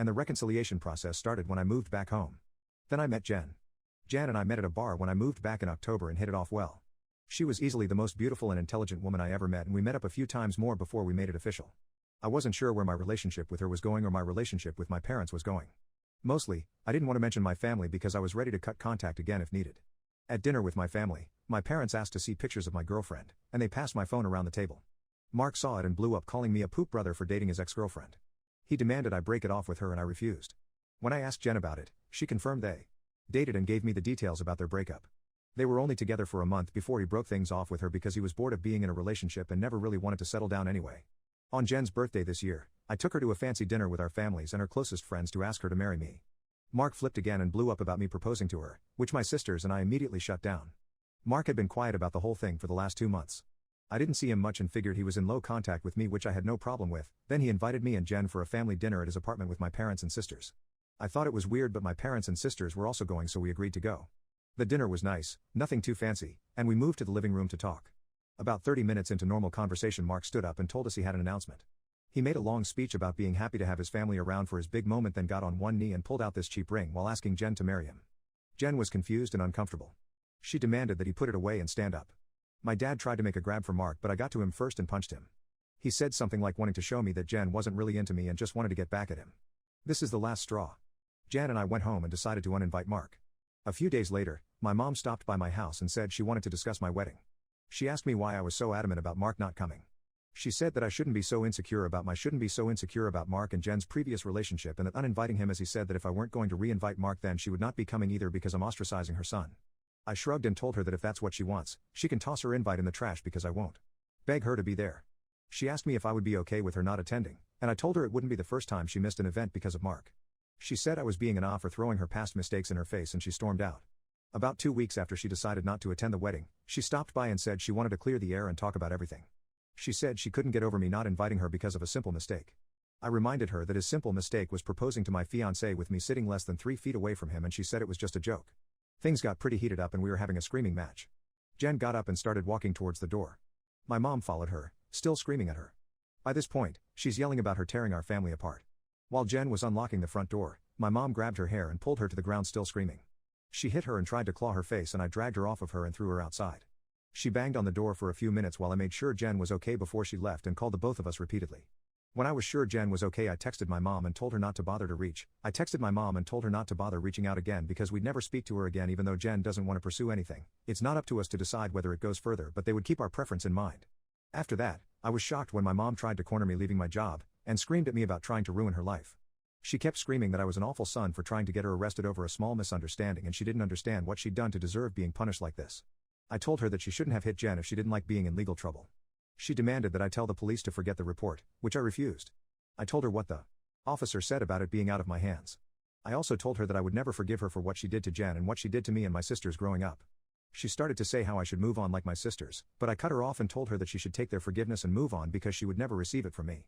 and the reconciliation process started when I moved back home. Then I met Jen. Jan and I met at a bar when I moved back in October and hit it off well. She was easily the most beautiful and intelligent woman I ever met, and we met up a few times more before we made it official. I wasn't sure where my relationship with her was going or my relationship with my parents was going. Mostly, I didn't want to mention my family because I was ready to cut contact again if needed. At dinner with my family, my parents asked to see pictures of my girlfriend, and they passed my phone around the table. Mark saw it and blew up, calling me a poop brother for dating his ex-girlfriend. He demanded I break it off with her and I refused. When I asked Jen about it, she confirmed they dated and gave me the details about their breakup. They were only together for a month before he broke things off with her because he was bored of being in a relationship and never really wanted to settle down anyway. On Jen's birthday this year, I took her to a fancy dinner with our families and her closest friends to ask her to marry me. Mark flipped again and blew up about me proposing to her, which my sisters and I immediately shut down. Mark had been quiet about the whole thing for the last 2 months. I didn't see him much and figured he was in low contact with me, which I had no problem with. Then he invited me and Jen for a family dinner at his apartment with my parents and sisters. I thought it was weird, but my parents and sisters were also going, so we agreed to go. The dinner was nice, nothing too fancy, and we moved to the living room to talk. About 30 minutes into normal conversation, Mark stood up and told us he had an announcement. He made a long speech about being happy to have his family around for his big moment, then got on one knee and pulled out this cheap ring while asking Jen to marry him. Jen was confused and uncomfortable. She demanded that he put it away and stand up. My dad tried to make a grab for Mark, but I got to him first and punched him. He said something like wanting to show me that Jen wasn't really into me and just wanted to get back at him. This is the last straw. Jan and I went home and decided to uninvite Mark. A few days later, my mom stopped by my house and said she wanted to discuss my wedding. She asked me why I was so adamant about Mark not coming. She said that I shouldn't be so insecure about Mark and Jen's previous relationship, and that uninviting him, as he said that if I weren't going to re-invite Mark then she would not be coming either because I'm ostracizing her son. I shrugged and told her that if that's what she wants, she can toss her invite in the trash because I won't beg her to be there. She asked me if I would be okay with her not attending, and I told her it wouldn't be the first time she missed an event because of Mark. She said I was being an off for throwing her past mistakes in her face, and she stormed out. About 2 weeks after she decided not to attend the wedding, she stopped by and said she wanted to clear the air and talk about everything. She said she couldn't get over me not inviting her because of a simple mistake. I reminded her that his simple mistake was proposing to my fiancée with me sitting less than 3 feet away from him, and she said it was just a joke. Things got pretty heated up and we were having a screaming match. Jen got up and started walking towards the door. My mom followed her, still screaming at her. By this point, she's yelling about her tearing our family apart. While Jen was unlocking the front door, my mom grabbed her hair and pulled her to the ground still screaming. She hit her and tried to claw her face, and I dragged her off of her and threw her outside. She banged on the door for a few minutes while I made sure Jen was okay before she left and called the both of us repeatedly. When I was sure Jen was okay, I texted my mom and told her not to bother reaching out again because we'd never speak to her again, even though Jen doesn't want to pursue anything. It's not up to us to decide whether it goes further, but they would keep our preference in mind. After that, I was shocked when my mom tried to corner me leaving my job, and screamed at me about trying to ruin her life. She kept screaming that I was an awful son for trying to get her arrested over a small misunderstanding, and she didn't understand what she'd done to deserve being punished like this. I told her that she shouldn't have hit Jen if she didn't like being in legal trouble. She demanded that I tell the police to forget the report, which I refused. I told her what the officer said about it being out of my hands. I also told her that I would never forgive her for what she did to Jen and what she did to me and my sisters growing up. She started to say how I should move on like my sisters, but I cut her off and told her that she should take their forgiveness and move on because she would never receive it from me.